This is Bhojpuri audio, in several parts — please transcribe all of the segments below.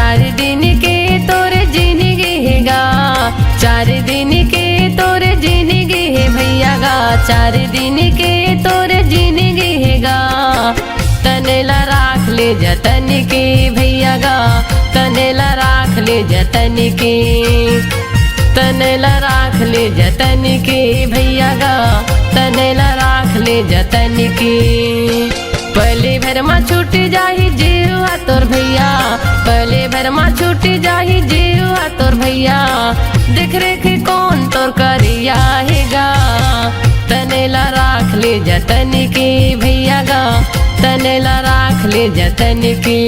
चार दिन के तोरे जिंदगी हैगा, 4 दिन के तोरे जिंदगी है भैया गा, 4 दिन के तोरे जिंदगी हैगा। तनेला राख ले जतन के भैया गा, तनेला राख ले जतन के, तनेला राख ले जतन के भैया गा, तनेला राख ले जतन के। पहले भर में छूट जाही जीवा तोर भैया, पहले भर में छूट जाही जीवा तोर भैया, देख रेख कौन तोर करिया हैगा। तनेला राख ले जतन के भैया गा, तनेला राख ले जतन के,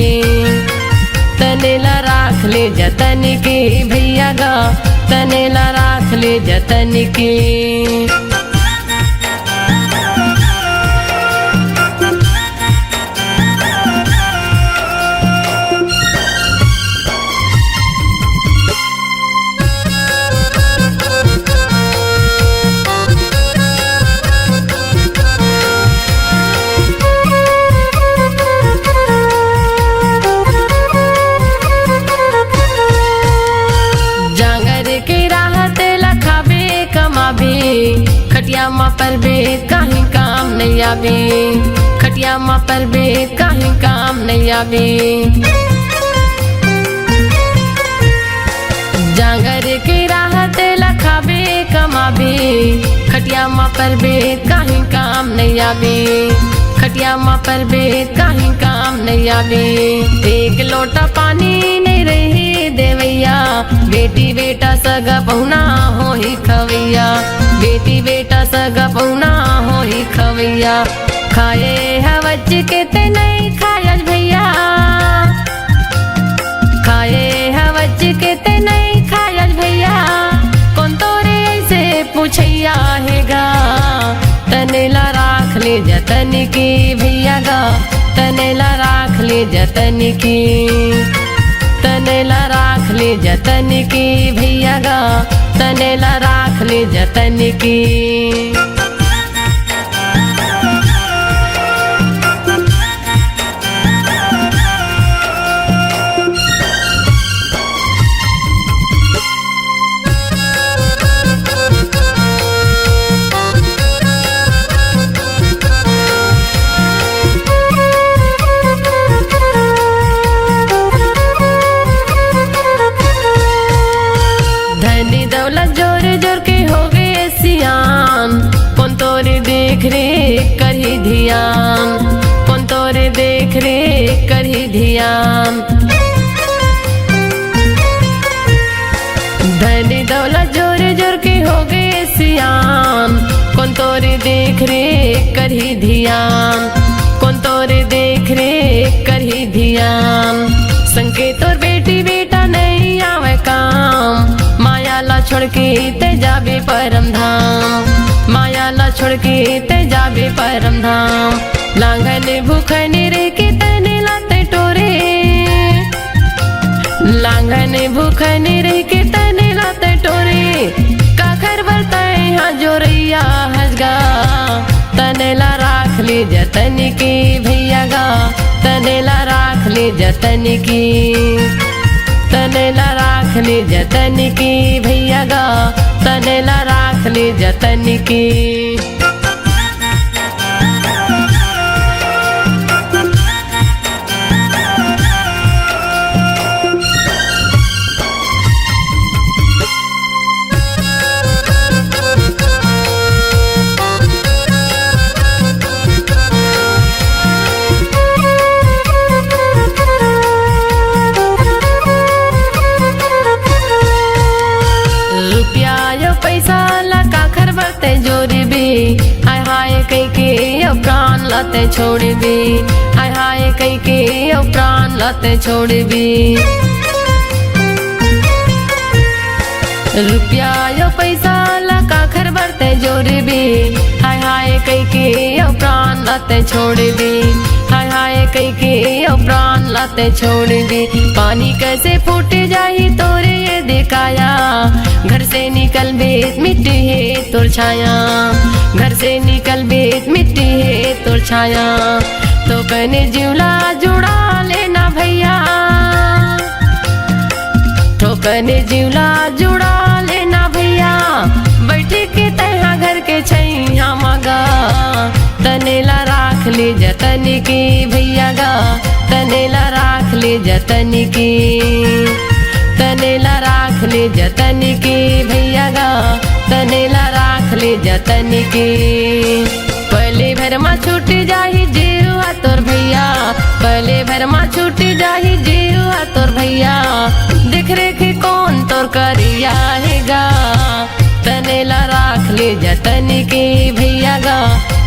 तनेला राख ले जतन के भैया गा, तनेला राख ले जतन के। खटिया माँ पर बे कहीं काम नहीं आवे, खटिया माँ पर बे कहीं काम नहीं आवे। जांगर के राहत लखाबे कमाबे, खटिया माँ पर बे कहीं काम नहीं आवे, खटिया माँ पर बे कहीं काम नहीं आवे। एक लोटा पानी नहीं रही देवैया, बेटी बेटा सगा पहुना हो ही खवैया, बेटी बेटा सगा पहुना हो ही खवैया। खाए हवच के ते नहीं खाया भैया, खाए हवच के ते नहीं खाया भैया, कौन तोरे ऐसे पूछैया हैगा। तनेला राख ले जतन की भैया गा, तनेला राख ले जतन की, तनेला राख ले जतन की भैया गा, तनेला राख ले जतन की। धनी दौलत जोर जोर के हो गए सियान, कौन तोरे देख रे करही ध्यान, कौन तोरे देख रे करही ध्यान। धनी दौलत जोर जोर के हो गए सियान, कौन तोरे देख रे करही ध्यान, कौन तोरे देख रे करही ध्यान। संके तोर बेटी बेटा नहीं आवे काम, माया ला छोड़ के ते जाबे परम धाम, माया ला छोड़ के ते जाबे परम धाम। लांघन भूखन रे के तने लाते टोरे, लांघन भूखन रे के तने लाते टोरे, काखर बरताए हाँ जोरैया हजगा। तनेला राख ले जतन की भैया गा, तनेला राख ले जतन की, तनेला राख ले जतन की भैया गा, तनेला राख ले जतन की। पैसा ला काखर बरते जोरी भी, हाय हाय कई के अब प्राण लाते छोड़ भी, हाय हाय कई के अब प्राण लाते छोड़ भी। रुपया यो पैसा ला काखर बरते जोरी भी, हाय हाय कई के अब प्राण लाते छोड़ भी, हाय हाय कई के अब प्राण लाते छोड़ भी। पानी कैसे फूट जाही तोरे ये दिखाया, घर से निकल बेत मिट्टी है तोर छाया, घर से निकल बेत मिट्टी है तोर छाया। तो कने जीवला जुड़ा लेना भैया, कने जिवला जुड़ा लेना भैया बैठे के तहा घर के छैया मगा तनेला राख ले जतन की भैया गा तनेला राख ले जतन की तनेला राख ले जतन की भैया गा तनेला राख ले जतन की पहले भर में छूट जाही जीरुआ तोर भैया पहले भर में छूट जाही जीरुआ तोर भैया देख रेख कौन तोर करिया हैगा तनेला राख ले जतन की भैया गा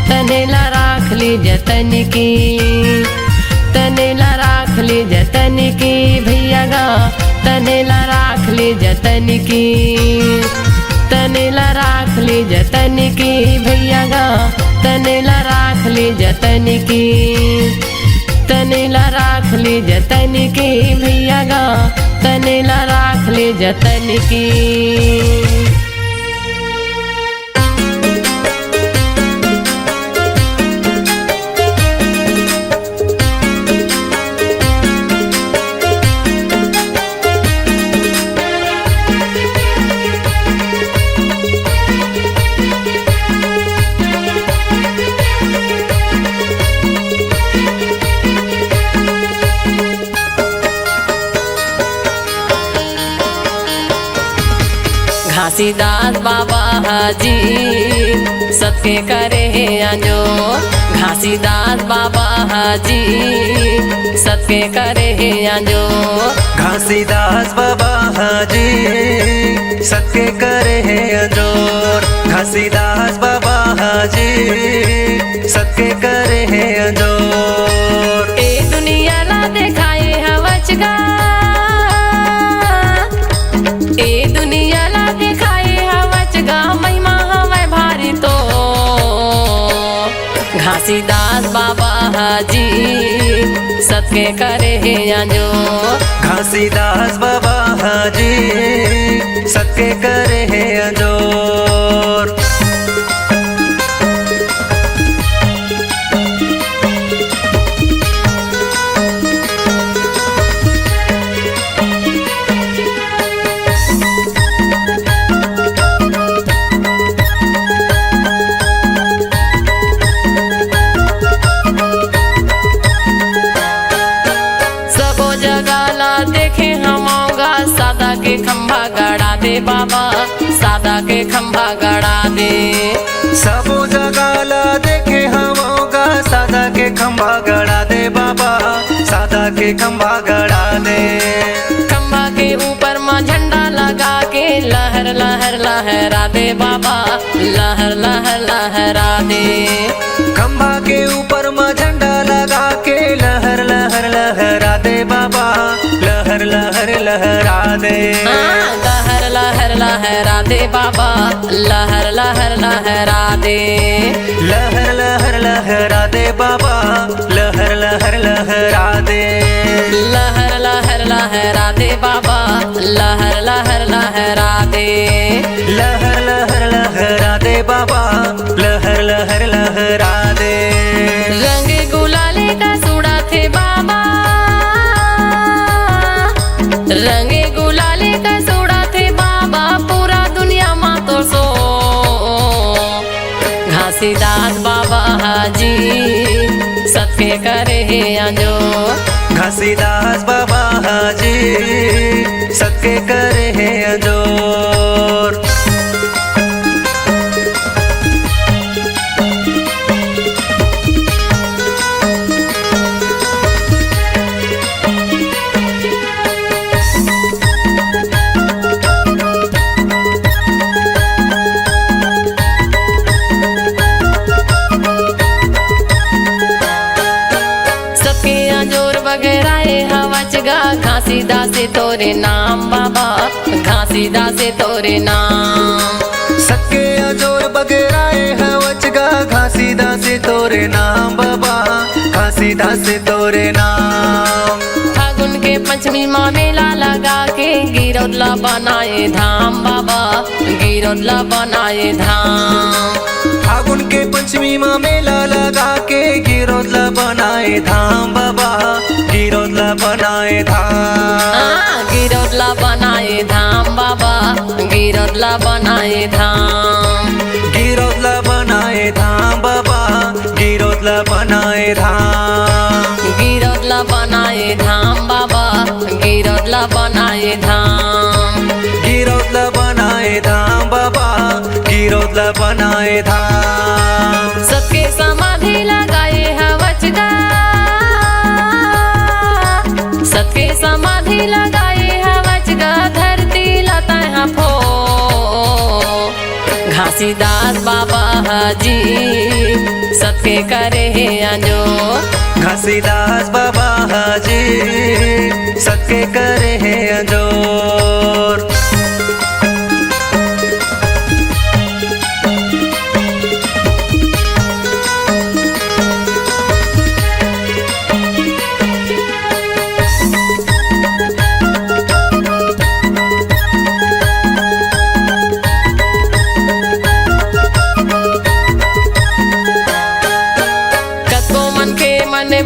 तनेला राख ले जतन की तनेला राख ले जतन की भैया गा तनेला राख ले जतन की तनेला राख ले जतन की भैया गा तनेला राख ले जतन की तनेला राख ले जतन की भैया गा तनेला राख ले जतन की। घासीदास बाबा हाजी सबके करे आजो घासीदास बाबा हाजी सबके करे आजो घासीदास बाबा हाजी सबके करे अंजोर घासीदास बाबा हाजी सबके करे अंजोर ए दुनिया ला देखाए हवच गा ए दुनिया ला दिखाए हवच गा महिमा हवे भारी तो घासीदास बाबा हाजी सबके करे आजो घासीदास बाबा हाजी सबके करे अंजोर खंभा गड़ा दे बाबा सादा के खंभा गड़ा दे सबो जगह ला देखे हमोगा सादा के खंभा गड़ा दे बाबा सादा के खंभा गड़ा दे खंभा के ऊपर में झंडा लगा के लहर लहर लहरा दे बाबा लहर लहर लहरा दे खंभा के ऊपर में झंडा लगा के लहर लहर लहरा दे बाबा लहर लहर लहरा दे लहर लहर लहरा दे बाबा लहर लहर लहरा दे लहर लहर लहरा दे बाबा लहर लहर लहरा दे लहर लहर लहरा दे बाबा लहर लहर लहरा दे लहर लहर लहरा दे बाबा लहर लहर लहरा दे रंग गुलाले का सूड़ा थे बाबा रंग गुलाले का सूड़ा थे बाबा पूरा दुनिया में तो सो घासीदास बाबा हाजी सबके करे आजो घासीदास बाबा हाजी सबके करे अंजोर घासीदास तोरे नाम बाबा घासीदास तोरे नाम सबके अजोर बगराए हवचगा घासीदास तोरे नाम बाबा घासीदास तोरे नाम फागुन के पंचमी माँ मेला लगा के गिरौदला बनाए धाम बाबा गिरौदला बनाए धाम फागुन के पंचमी माँ मेला लगा के गिरौदला बनाए धाम बाबा गिरौदला बनाए धाम गिरौदला बनाए धाम बनाए धाम, गिरोदला बनाए धाम बाबा, गिरोदला बनाए धाम, गिरोदला बनाए धाम बाबा, गिरोदला बनाए धाम, गिरोदला बनाए धाम बाबा, गिरोदला बनाए धाम। सबके समाधि लगाए हवचगा, सबके समाधि लगाए हवचगा, धरती लता फो घासीदास बाबा हाजी सबके करे है अंजो, घासीदास बाबा हाजी सबके करे हैं अंजोर।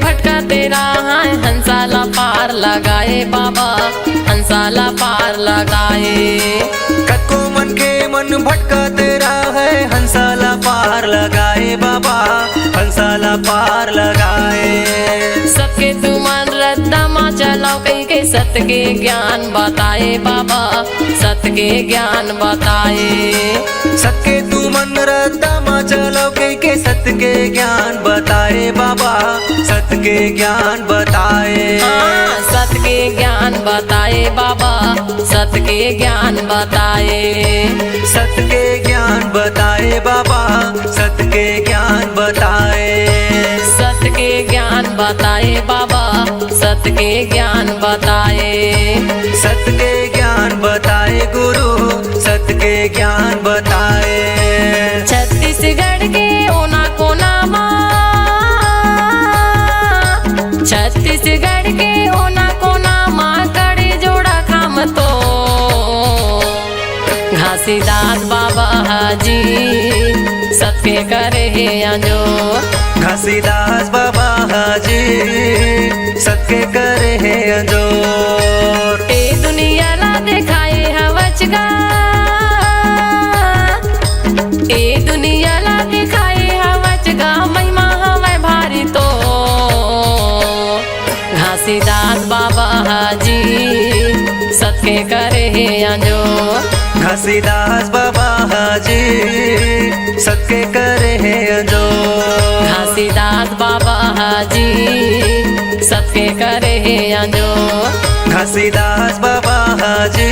भटका तेरा है हंसाला पार लगाए बाबा, हंसाला पार लगाए, कको मन के मन भटका तेरा है हंसाला पार लगाए बाबा, हंसाला पार लगाए। सबके तू मन रद्दा माँ चलाओ कहीं के सत्य के ज्ञान बताए बाबा, सत्य के ज्ञान बताए, सबके तू मन रद्दा माँ चलाओ कहीं के सत्य के ज्ञान बताए बाबा, सत्य के ज्ञान बताए, सत्य के ज्ञान बताए बाबा, सत्य के ज्ञान बताए, सत्य के ज्ञान बताए बाबा, सत्य के ज्ञान बताए, सत्य के ज्ञान बताए बाबा, सत्य के ज्ञान बताए, सत्य के ज्ञान बताए गुरु, सत्य के ज्ञान बताए। छत्तीसगढ़ के ओना कोना माँ, छत्तीसगढ़ के ओना कोना माँ कड़े जोड़ा खाम तो घासीदास बाबा हाजी सबके करे है अंजो, घासीदास बाबा हाजी सबके करे हैं अंजोर। ए दुनिया ला दिखाए हवचगा, ए दुनिया ला दिखाए हवचगा, महिमा हवे भारी तो घासीदास बाबा हाजी सबके करे है अंजो, घासीदास बाबा हाजी सबके करे हैं अंजोर, घासीदास बाबा हाजी सबके करे है अंजो, घासीदास बाबा हाजी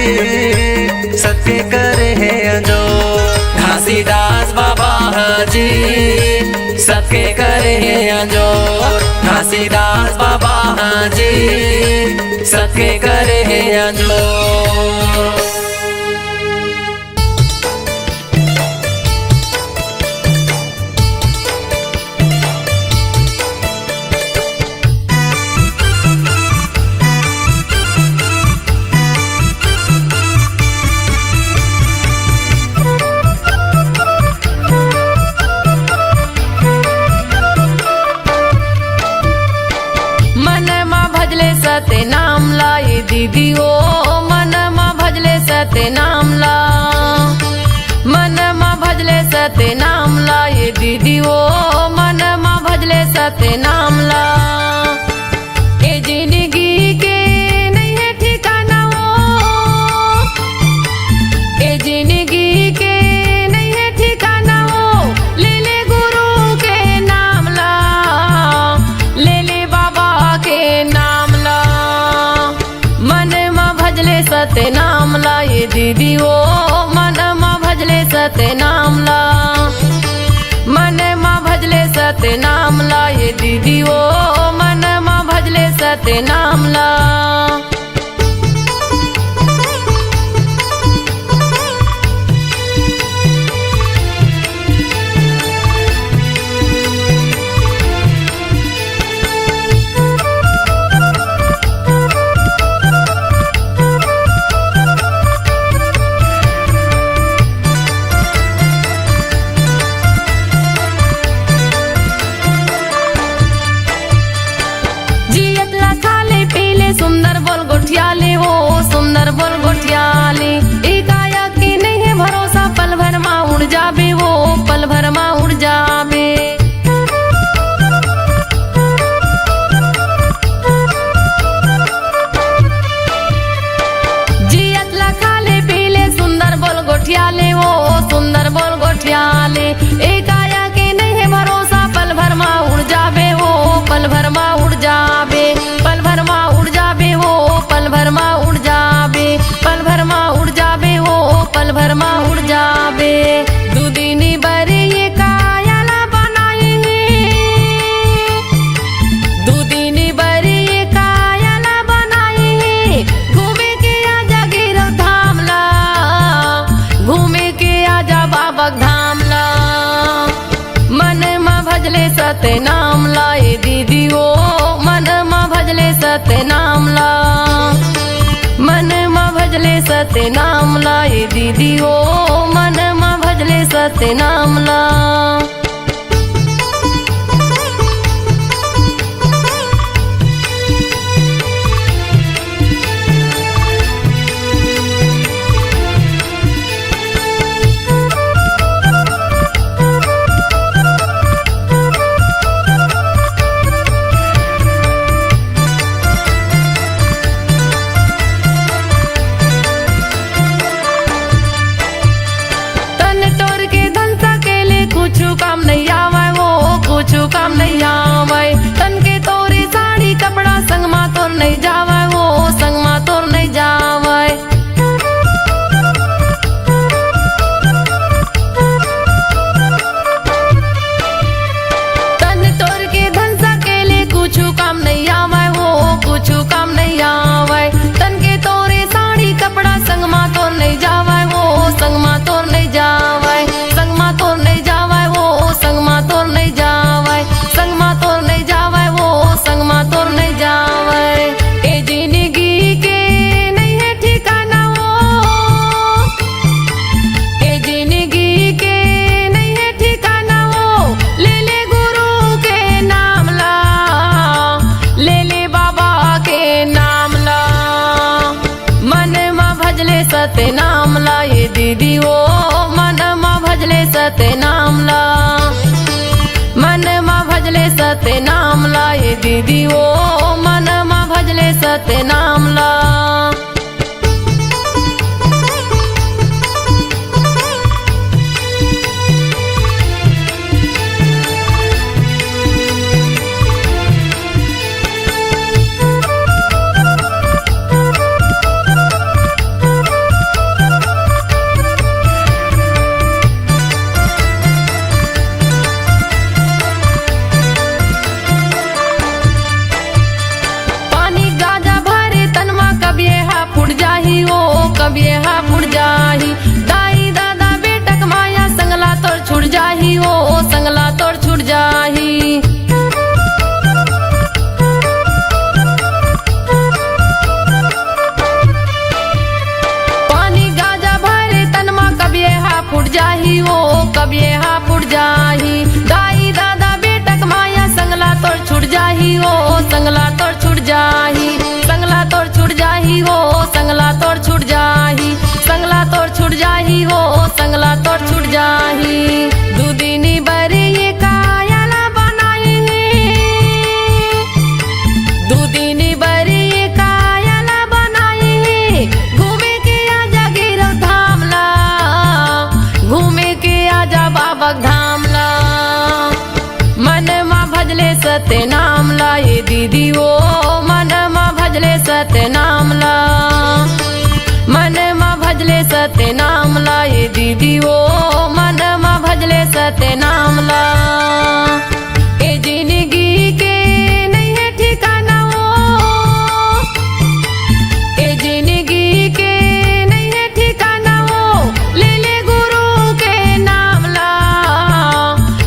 सबके करे हैं अंजोर, घासीदास बाबा हाजी सबके करे है अंजोर, घासीदास बाबा हाजी सबके करे है अंजोर। सते नाम ला ये दीदी ओ मन माँ भजले सते नाम ला, मन माँ भजले सते नाम ला ये दीदी ओ मन माँ भजले सते नाम ला। ए जिंदगी के नहीं है ठिकाना ओ, ए जिंदगी के नहीं है ठिकाना ओ, ले ले गुरु के नाम ला, ले ले बाबा के नाम ला, मन माँ भजले सते नाम ला ये दीदी ओ मन माँ भजले सते नाम ला, मन माँ भजले सते नाम ला ये दीदी ओ मन माँ भजले सते नाम ला। सुंदर बोल भर मा उड़ जाबे। दूदिनी बरी ये कायला बनाई, दूदिनी बरी ये कायला बनाई। घूमे के आजा गिरल धामला, घूमे के आजा बाबक धामला। मन मा भजले सत्य नाम लाए दीदी ओ, मन मा भजले सत्य नाम ला। मन मा भजले सत्य नाम लाए दीदी ओ, मन मा भजले सत्य नाम ला। कुछु काम नहीं आवे वो, कुछु काम नहीं आवे। तन के तोरी साड़ी कपड़ा संग मा तोर नहीं जावे वो, संग मा तोर नहीं जावे। तन तोर के धन सकेले कुछु काम नहीं आवे वो, कुछु काम नहीं आवे। तन के तोरे साड़ी कपड़ा संग मा तोर नहीं जावे वो, संग मा तोर नहीं जावे। संग मा तोर नहीं जावे वो, संग मा तोर नहीं जावे। संग मा तोर नहीं जावे वो, संग मा तोर नहीं जावे। ए जिंदगी के नहीं है ठिकाना वो, ए जिंदगी के नहीं है ठिकाना वो। ले ले गुरु के नाम ला, ले ले बाबा के नाम ला। मन मा भजले सत्य नाम ला ये दीदी ओ, मन मा भजले सत्य नाम ला। मन मा भजले सत्य नाम ला ये दीदी ओ, मन मा भजले सत्य नाम ला। कब ये हा फुट जाही। दाई दादा बेटक माया संगला तोड़ छुट जाही ओ, संगला तोड़ छुट जाही। पानी गाजा भरे तनमा कब ये हा फुट जाही ओ, कब ये हा फुट जाही। दाई दादा बेटक माया संगला तोड़ छुट जाही ओ, संगला तोड़ छुट जाही। संगला तोड़ छुट जाही हो, संगला तोड़ छुट जाही। संगला तोड़ छुट जाही हो, संगला तोड़ छुट जाही। दूदिनी बरी ये कायला बनाई, दूदिनी बरी ये कायला बनाई। घूमे के आजा गिरल धामला, घूमे के आजा बाबक धामला। मन मा भजले सत्य नाम ला ये दीदी ओ, मन मा भजले सत्य नाम ला। मन मा भजले सत्य नाम ला ये दीदी ओ, मन मा भजले सत्य नाम ला। ए जिंदगी के नहीं है ठिकाना वो, ए जिंदगी के नहीं है ठिकाना वो। ले ले गुरु के नाम ला,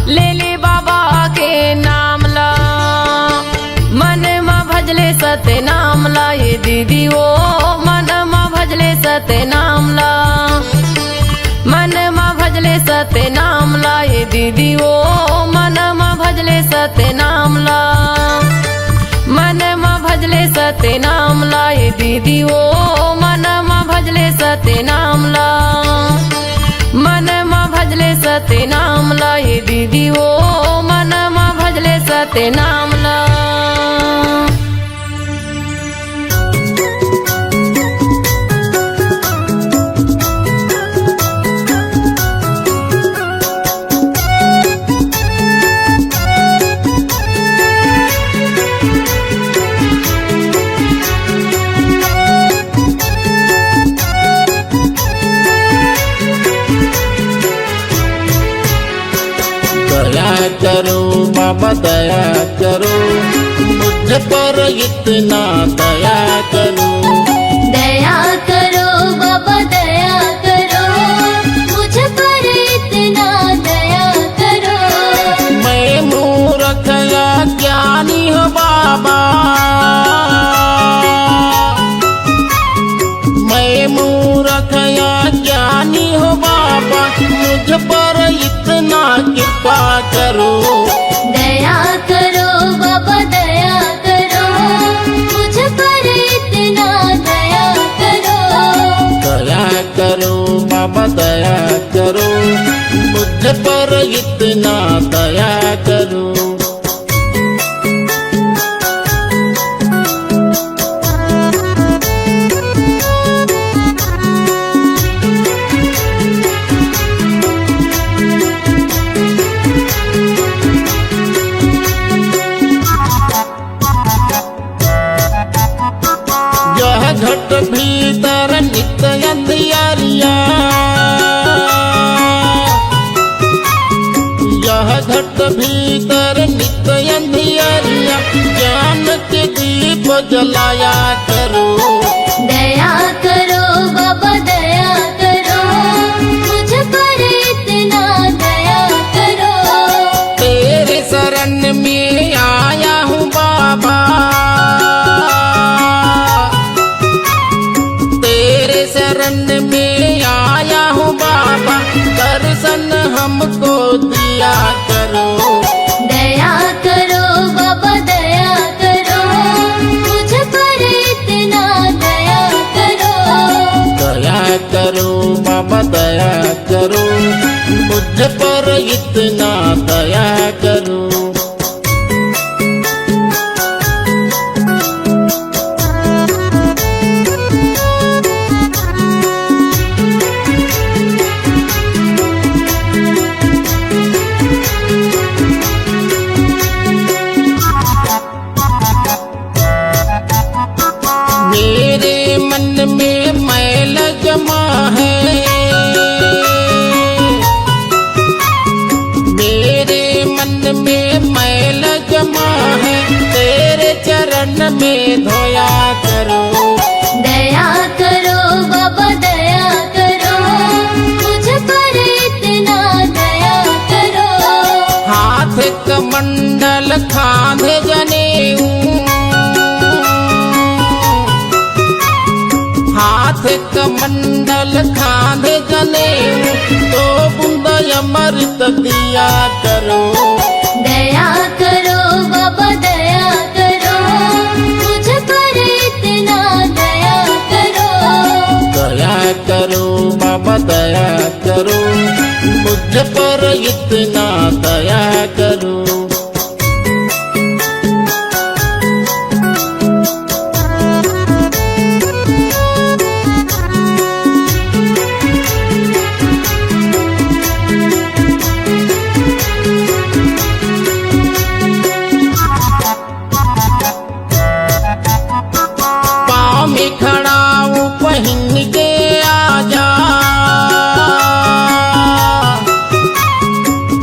ले ले बाबा के नाम ला। मन मा भजले सत्य नाम ला ये दीदी ओ, मन मा भजले सत्य नाम ला। मन मा भजले सत्य नाम ला ये दीदी ओ, मन मा भजले सत्य नाम ला। मन मा भजले सत्य नाम ला ये दीदी ओ, मन मा भजले सत्य नाम ला। मन मा भजले सत्य नाम ला ये दीदी ओ, मन मा भजले सत्य नाम ला। बाबा दया करो, मुझ पर इतना दया करो। दया करो बाबा दया करो, मुझ पर इतना दया करो। मैं मूर्ख या ज्ञानी हूँ बाबा, मैं मूर्ख या ज्ञानी हूँ बाबा, मुझ पर इतना कृपा करो। दया करो बाबा दया करो, मुझ पर इतना दया करो। दया करो बाबा दया करो, मुझ पर इतना दया करो। यह घट भीतर नित्य अंधियारिया, यह घट भीतर नित्य अंधियारिया, ज्ञान के दीप जलाया करो। दया करो बाबा दया करो, मुझ पर इतना दया करो। तेरे शरण में आया हूँ बाबा, तेरे शरण में आया हूँ बाबा, दर्शन हमको दिया करो। दया करो बाबा दया करो, मुझ पर इतना दया करो। दया करो बाबा दया करो, मुझ पर इतना दया करो। मेरे मन में मैल जमा है, मेरे मन में मैल जमा है, तेरे चरण में धोया करो। दया करो बाबा दया करो, मुझ पर इतना दया करो। हाथ कमंडल खांधे जनेऊ, हाथ कमंडल खांधे जनेऊ, तो बूंद अमृत दिया करो। दया करो बाबा दया करो, मुझ पर इतना दया करो। दया करो बाबा दया करो, मुझ पर इतना दया करो। पाँव में खड़ा हूँ पहन के आजा,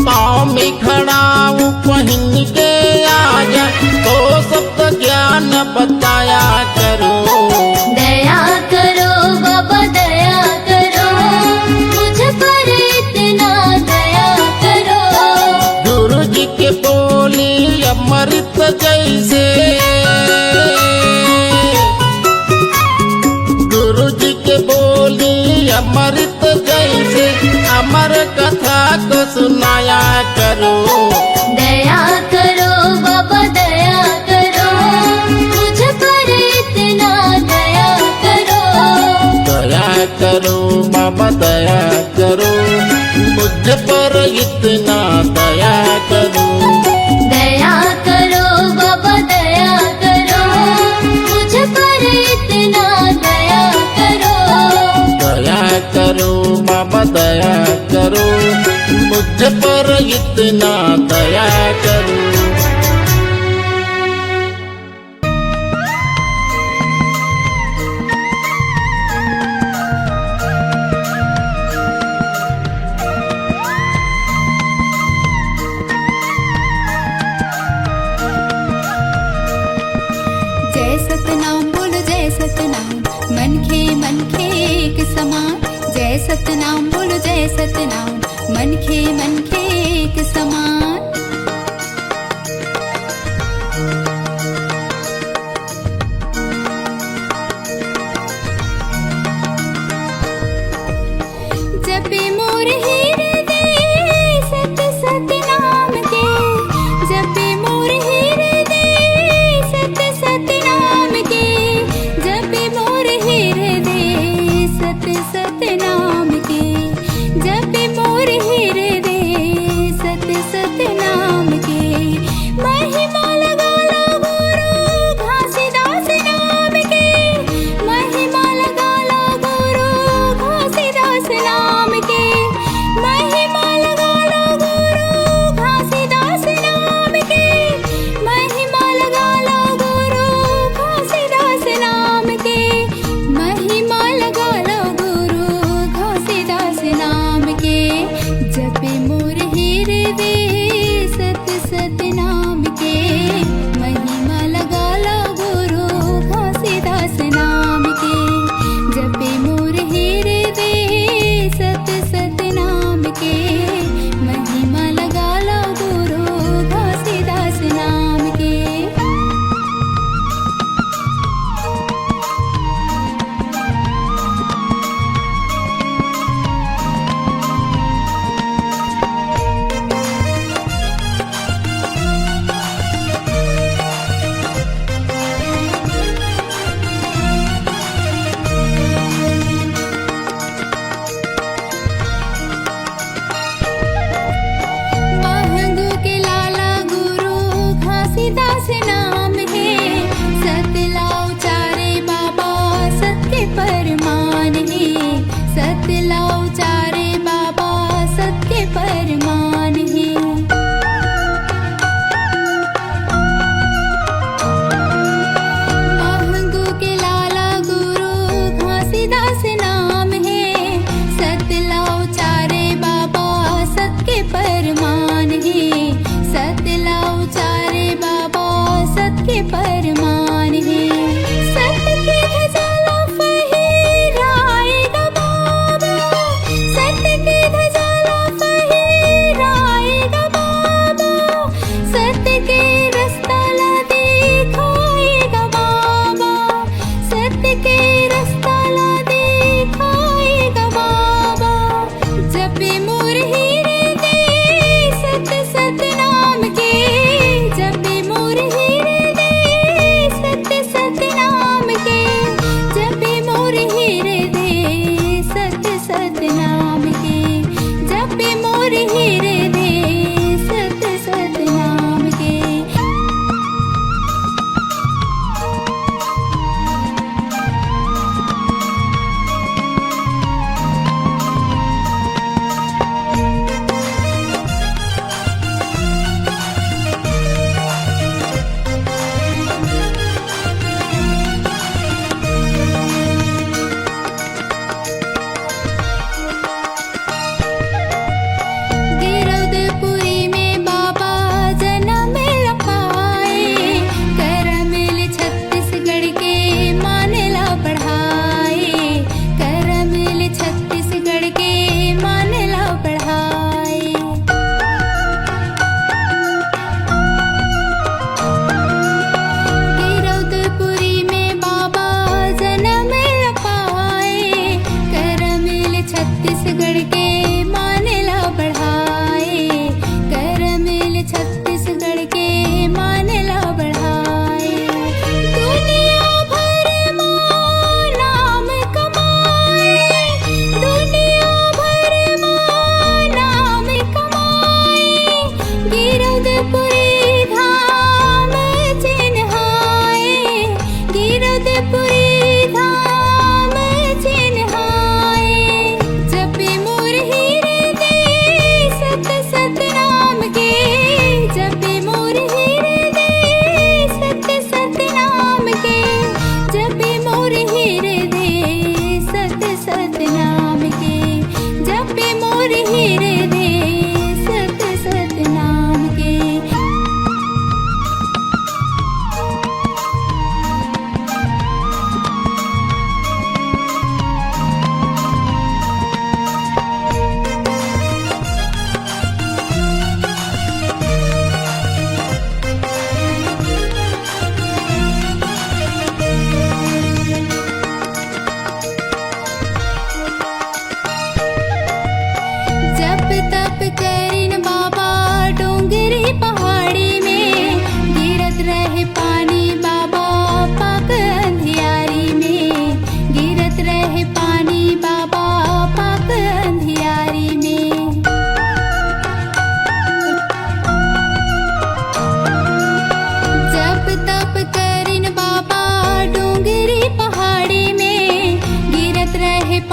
पाँव में खड़ा हूँ पहन के आजा, तो सब ज्ञान बताया करो। दया करो बाबा दया करो, मुझ पर इतना दया करो। गुरु जी के बोली अमृत जैसे, गुरु जी के बोली अमृत जैसे, अमर कथा को सुनाया करो। दया करो बाबा दया करो, मुझ पर इतना दया करो। दया करो बाबा दया करो, मुझ पर इतना दया करो। दया करो बाबा दया करो, मुझ पर इतना दया करो। दया करो बाबा दया करो, मुझ पर इतना दया करो। जय सतनाम बोलो जय सतनाम, मन खे एक समान। जपे मोर हृदय सत सतनाम के, जपे मोर हृदय सत सतनाम के, जपे मोर हृदय सत सतनाम के, जपे मोर हृदय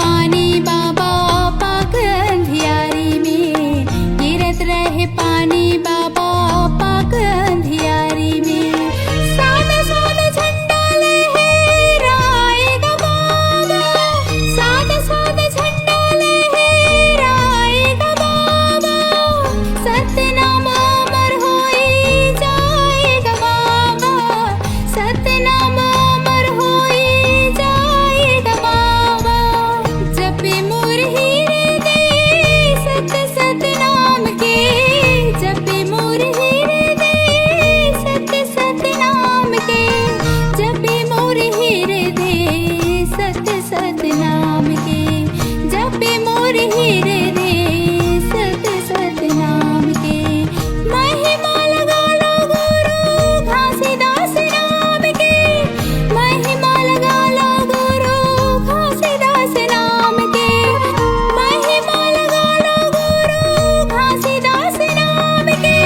पानी बाबा पाक अंधियारी में, गिरत रहे पानी बाबा पाक अंधियारी में। सादा सादा झंडा लहराएगा बाबा, सादा सादा झंडा लहराएगा बाबा, सतनाम अमर होई जाएगा बाबा, सतनाम अमर होई जाएगा बाबा। जपे मोर हीरे दे सत सतनाम के, जपे मोर हीरे दे सत सतनाम के, जपे मोर हीरे दे सत सतनाम के, जपे मोर हीरे दे सत सतनाम के। महिमा लगा लो गुरु घासीदास नाम के, महिमा लगा लो गुरु घासीदास नाम के, महिमा लगा लो गुरु घासीदास नाम के,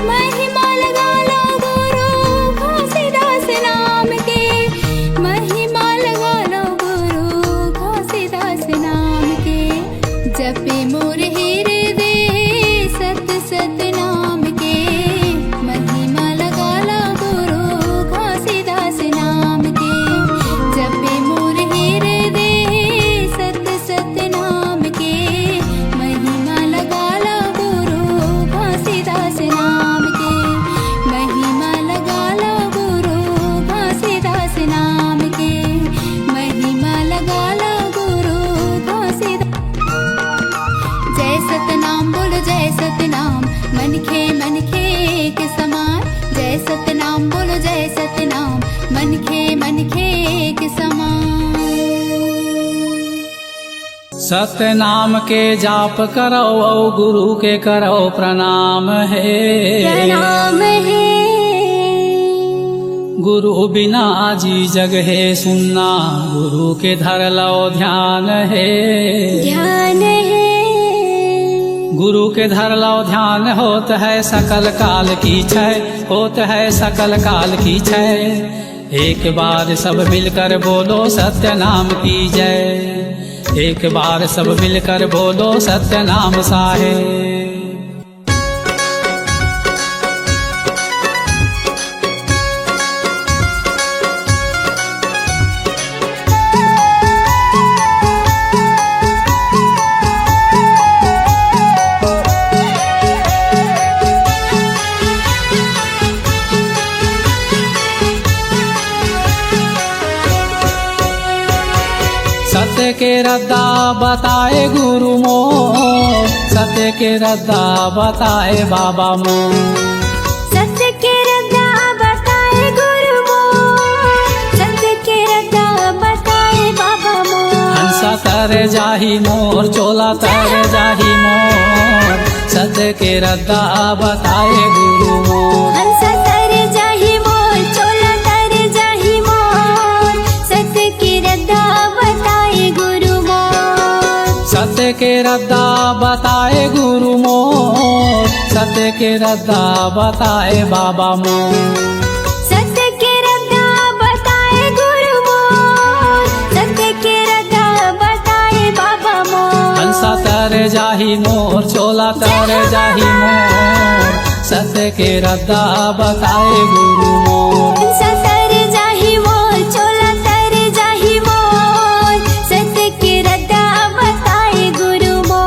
महिमा लगा लो गुरु घासीदास नाम के, महिमा लगा लो गुरु घासीदास नाम के। जपे मोर हीरे दे सत सतनाम के, महिमा लगा लो गुरु घासीदास नाम के, जपे मोर हीरे दे सत सतनाम के, महिमा लगा लो गुरु घासीदास नाम के, महिमा लगा लो गुरु घासीदास नाम के, महिमा लगा लो गुरु घासीदास। जय सतनाम बोलो जय सतनाम, मन खे एक समान, जय सतनाम बोलो जय सतनाम, मन खे एक समान। सतनाम के जाप करो औ गुरु के करो प्रणाम है, प्रणाम है गुरु बिना जी जग है सुनना, गुरु के धर लो ध्यान है, ध्यान है गुरु के धर लो ध्यान। होत है सकल काल की छय, होत है सकल काल की छय, एक बार सब मिलकर बोलो सत्य नाम की जय, एक बार सब मिलकर बोलो सत्य नाम साहेब। सत्य के रद्दा बताए गुरु मोर, सत्य के रद्दा बताए बाबा मोर, सत्य के रद्दा बताए गुरु मोर, सत्य के रद्दा बताए बाबा मोर। हंसा तर जाही मोर, चोला तर जाही मोर, सत्य के रद्दा बताए गुरु मोर। हंसा तर जाही मोर, चोला तर जाही मोर, सत्य के रद्दा बताए गुरु मोर। सत्य के रद्दा बताए गुरु मोर, सत्य के रद्दा बताए बाबा मोर, सत्य के रद्दा बताए गुरु मोर, सत्य के रद्दा बताए बाबा मोर। हंसा तर जाही मोर, चोला तर जाही मोर, सत्य के रद्दा बताए गुरु मोर। हंसा तर जाही मोर, चोला तर जाही मोर, सत्य के रद्दा बताए गुरु मोर।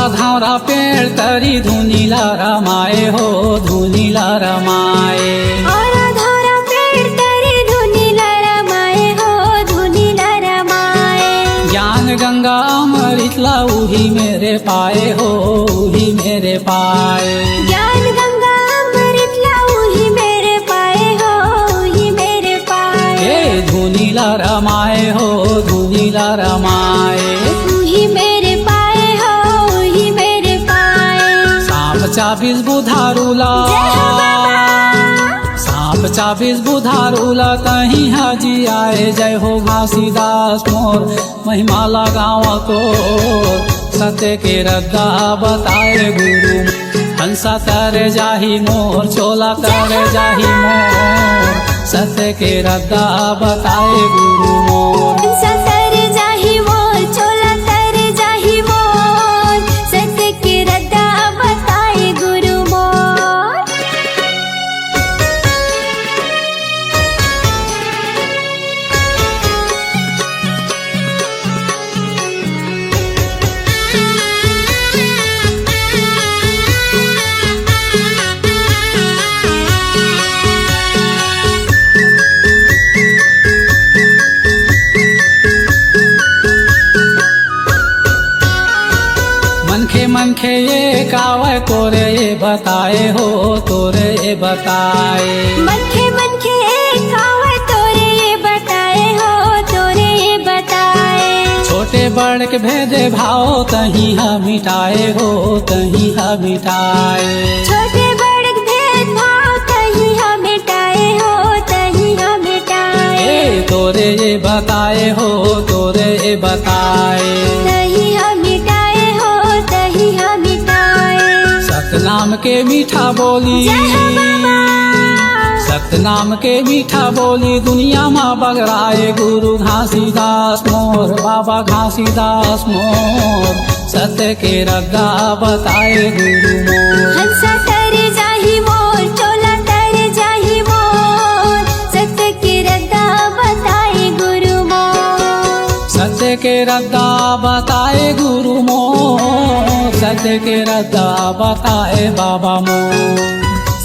धावरा पेड़ तरी धुनीला रमाए हो, धुनीला रमाए। और धारा पेड़ तरी धुनीला रमाए हो, धुनीला रमाए। ज्ञान गंगा अमृत उही मेरे पाए हो, उही मेरे पाए। ज्ञान गंगा अमृत उही मेरे पाए हो, उही मेरे पाए। ए धुनीला रमाए हो, धुनीला रमाए। उही मेरे पाए हो, उही मेरे पाए। चाबीस बुधारूला सांप चाबीस बुधारूला कहीं हाजी आए जय हो घासीदास मोर महिमा लगावा तो सत्य के रद्दा बताए गुरु हंसा तर जाही मोर चोला तर जाही मोर सत्य के रद्दा बताए गुरु मोर सतर जाही मोर चोला तर जाही मोर सत्य के रद्दा बताए गुरु मोर मनखे ये कावे तोरे ये बताए हो तोरे ये बताए मनखे मनखे खावे तोरे ये बताए हो तोरे ये बताए छोटे बड़ के भेदे भाव तही हा मिटाए हो तही हा मिटाए छोटे बड़ भेद भाव तही हम मिटाए हो तही हम मिटाए तोरे ये बताए हो तोरे ये बताए तही हम मिटाए हो तही हम मिटाए सतनाम के मीठा बोली सतनाम के मीठा बोली दुनिया में बगड़ाए गुरु घासीदास मोर बाबा घासीदास मोर सत्य के रद्दा बताए गुरु मोर हंसा तर जाही मोर चोला तर जाही मोर सत्य के रद्दा बताए गुरु मोर सत्य के रद्दा बताए गुरु मोर सत्य के रद्दा बताए बाबा मोर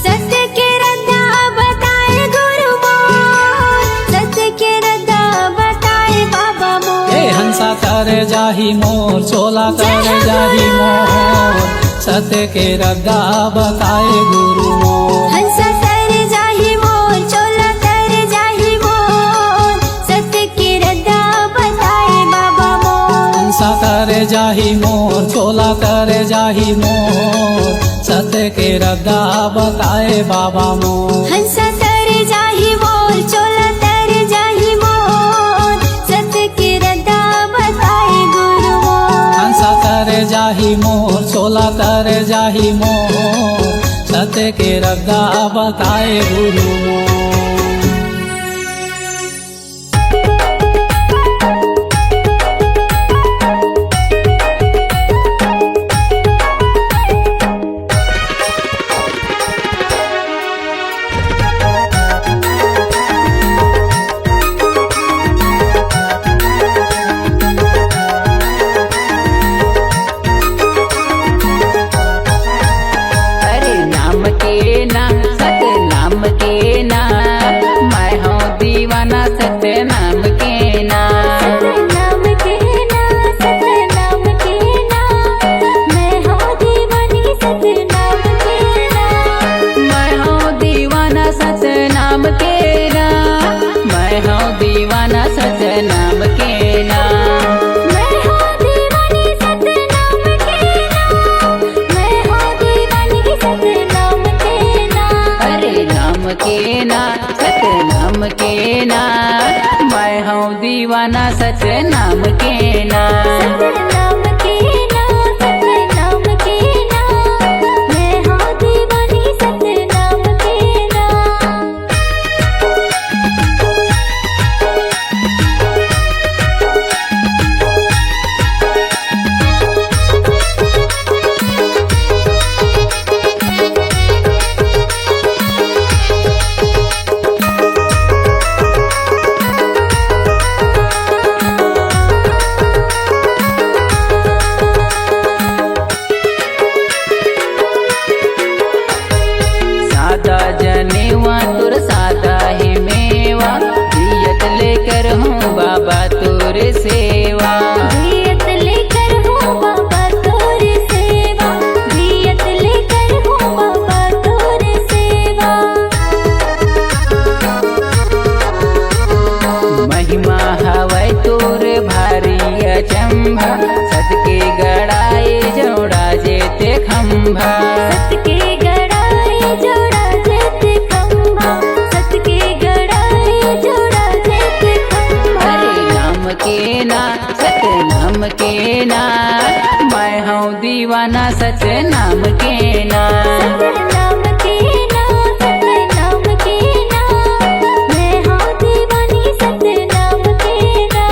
सत्य के रद्दा बताए गुरु मोर सत्य के रद्दा बताए बाबा मोर हंसा तर जाही मोर चोला तर जाही मोर सत्य के रद्दा बताए गुरु मोर हंसा तर जाही मोर चोला तर जाही मोर सत्य के रद्दा बताए बाबा मोर हंसा तर जाही मोर चोला तर जाही मोर सत्य के रद्दा बताए बाबा मोर हंसा तर जाही मोर चोला तर जाही मोर सत्य के रद्दा बताए गुरु मोर हंसा तर जाही मोर चोला तर जाही मोर सत्य के रद्दा बताए गुरु मोर अरे नाम के ना सत नाम के ना मैं हूँ दीवाना सत नाम के ना नाम के ना सत नाम के ना मैं हूँ दीवानी सत नाम के ना मैं हूँ दीवाना सत नाम के ना मैं हूँ दीवाना सत नाम के ना मैं हूँ दीवानी सत नाम के ना मैं हूँ दीवानी सत नाम के ना अरे नाम के ना सत नाम के ना मैं हूँ दीवाना सत नाम के ना सत नाम के ना सत नाम के ना मैं हूँ दीवानी सत नाम के ना सादा जनेवा तुर सादा ही मेवा दियत लेकर हूँ बाबा तुर सेवा दियत लेकर हूँ बाबा तोर सेवा दियत लेकर हूँ बाबा तोर सेवा महिमा हवै तुर भारी अचंभा सत के गड़ाए जोड़ा जेते खंभा सत के सतनाम के ना सतनाम के ना सतनाम के ना मैं हूँ दीवानी सतनाम के ना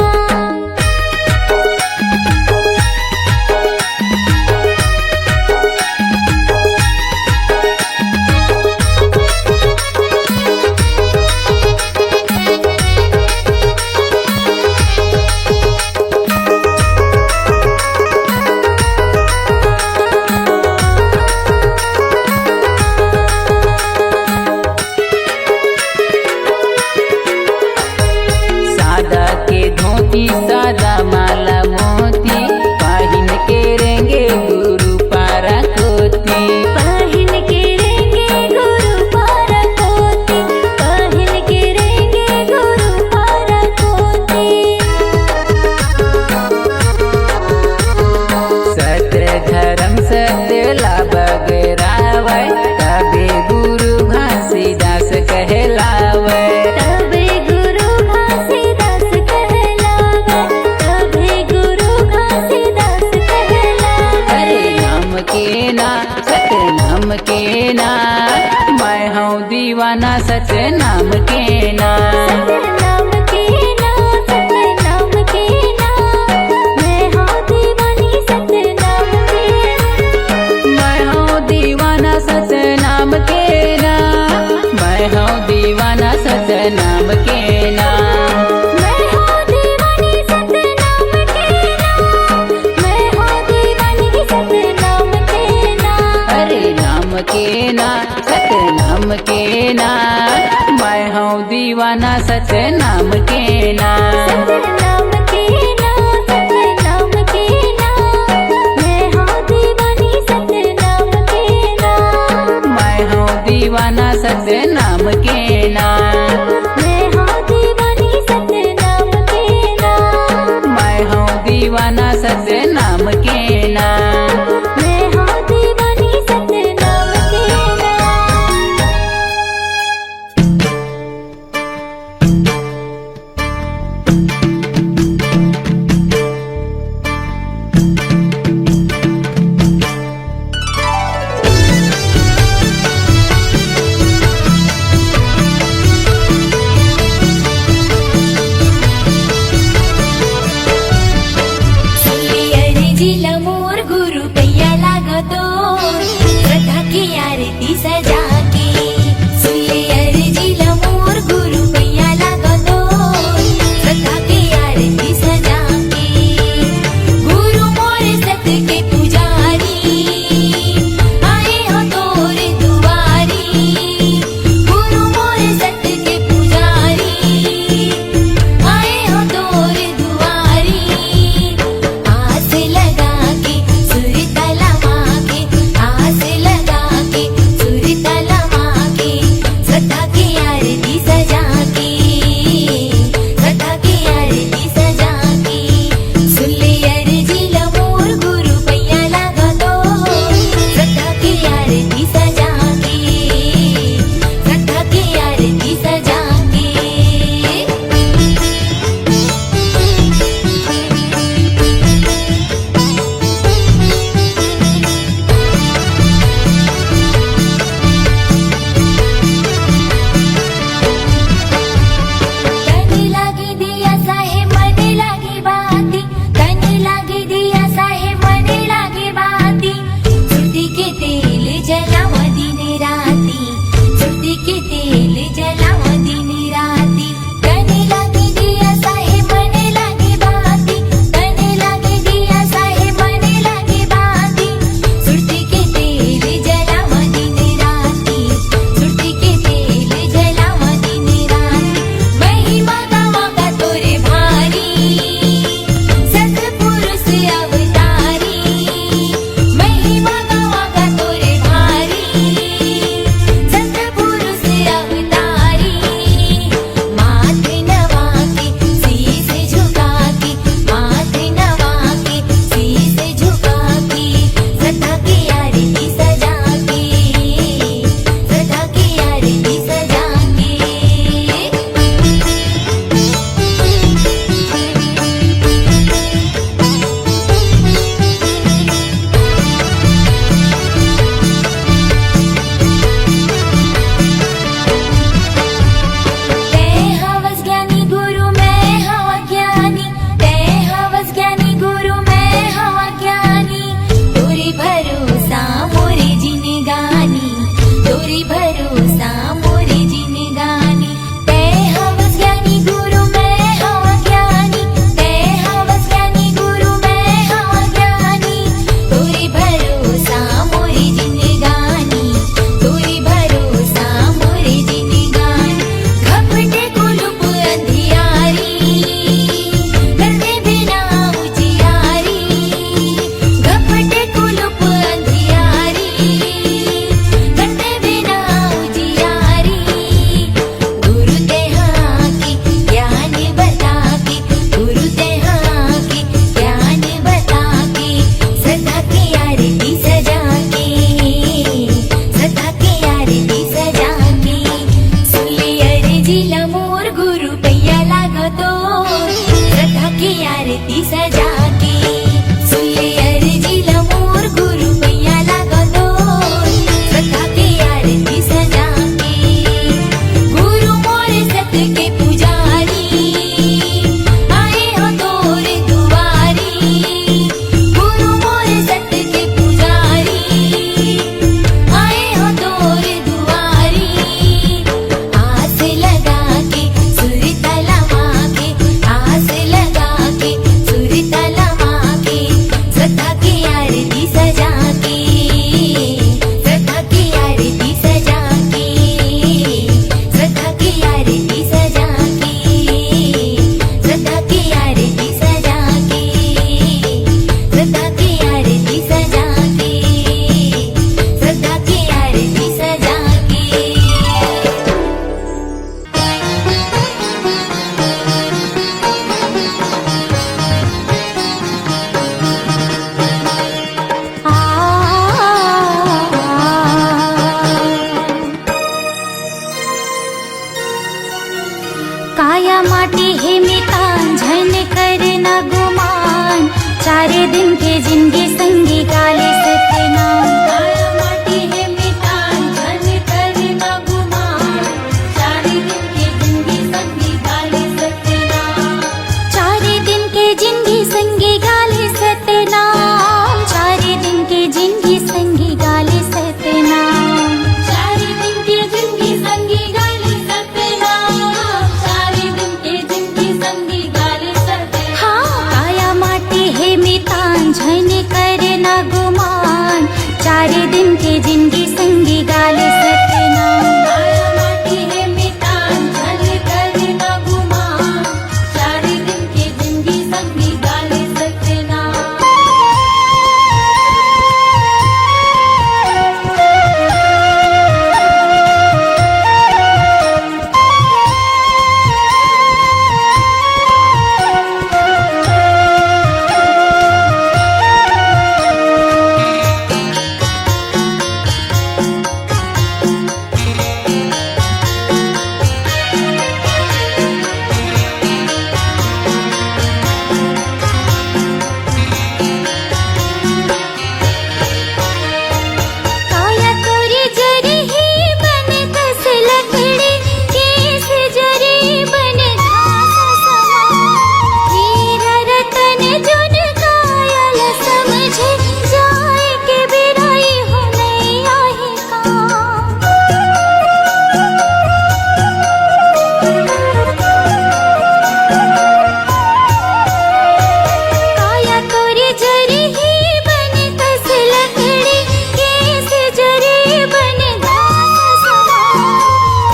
सादा के धोती सादा माला मोती पहिन के रेंगे गुरु पारा कोती पहिन के रेंगे गुरु पारा कोती पहिन के रेंगे गुरु पारा कोती सत्य धर्म सत्य लाभ गरावै तबे गुरु घासीदास कहलावै तबे गुरु घासीदास कहलावे तबे गुरु घासीदास कहलावे हरे नाम के ना सतनाम के ना मैं हूँ दीवाना सतनाम के ना सतनाम के ना सतनाम के ना मैं हूँ दीवानी सतनाम के मैं हूँ दीवाना सतनाम के ना मैं हूँ दीवाना सतनाम के ना मैं हूँ दीवानी सतनाम के ना मैं हूँ दीवानी सतनाम के ना हरे नाम के ना सतनाम के ना मैं हूँ दीवाना सतनाम के ना सतनाम के ना सतनाम के ना मैं हूँ दीवानी सतनाम के ना मैं हूँ दीवाना सतनाम के ना मैं हूँ दीवानी सतनाम के ना मैं हूँ दीवाना सतनाम के ना मैं हूँ दीवानी सतनाम के ना जिला मोर गुरु पैया लागतो श्रद्धा की आरती सजा के सुयर जिला मोर गुरु पैया लागतो श्रद्धा की आरती सजा के गुरु मोर सत के पुजारी आए हो तोरे दुआरी गुरु मोर सत के पुजारी आए हो तोरे दुआरी आस लगा के सुर तला माँ के आस लगा के सुर तला चार दिन के जिंदगी संगी गाले सतनाम माया माटी है मितांचल करना गुमान चार दिन के जिंदगी संगी गाले सतनाम काया तोरी जरी ही बन कस लकड़ी केस जरी बन घास समान हीरा रतन जुन कायल समझे जाए के बिराई हो नहीं आही काया तोरी जरी ही बन कस लकड़ी केस जरी बन घास समान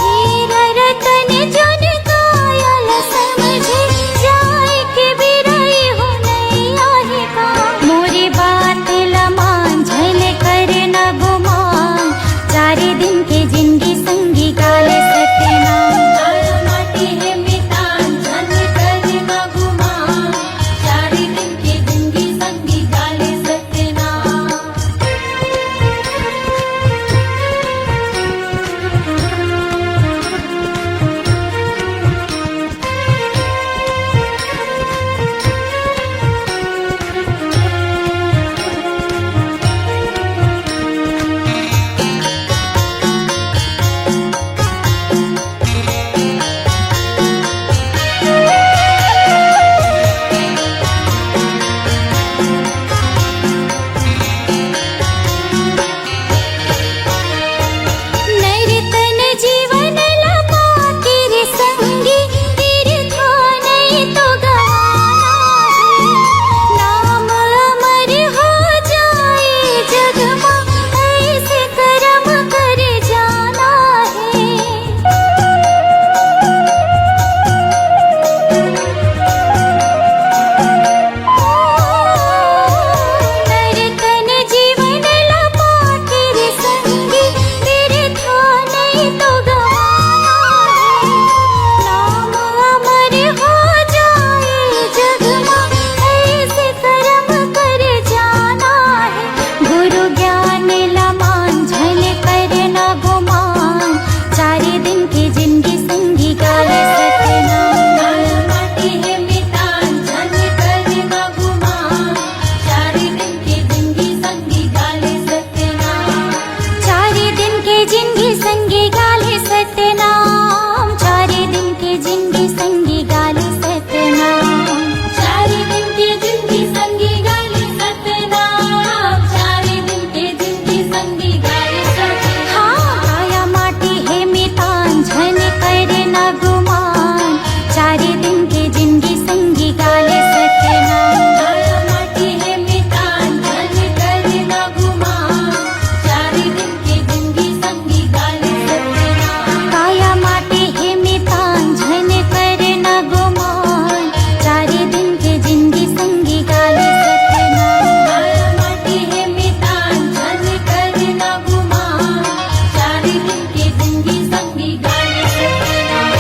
हीरा रतन जुन कायल समझे जाए के बिराई हो नहीं आही का मोरी बात लमान झल कर न गुमान चार दिन के जिंदगी संगी गाले सतनाम माया माटी है मितांचल करना गुमान चार दिन के जिंदगी संगी गाले सतनाम नैरतन जीवन लपा तेरे संगी तीर्था नहीं तो गवाना है नाम अमर हो जाए जग में ऐसे कर्म कर जाना है नैरतन जीवन लपा तेरे संगी तीर्था नहीं तो गवाना है नाम अमर हो जाए जग में ऐसे कर्म कर जाना है गुरु ज्ञान लमान झल कर न गुमान चार दिन की जिंदगी संगी गाले सतनाम माया माटी है मितांचल करना गुमान चार दिन की जिंदगी संगी गाले सतनाम चार दिन के जिंदगी संगी गाले सतनाम चार दिन के जिंदगी संगी गाले सतनाम चार दिन के जिंदगी संगी गाले सतनाम चार दिन के जिंदगी संगी गाले सतनाम हाँ काया माटी है मितांचल करना गुमान चार दिन के जिंदगी संगी गाले सतनाम काया माटी है मितांचल करना गुमान चार दिन के जिंदगी संगी गाले सतनाम काया माटी है मितांचल करना गुमान चार दिन के जिंदगी संगी गाले सतनाम काया माटी है मितांचल करना गुमान चार दिन के जिंदगी संगी गाले सतनाम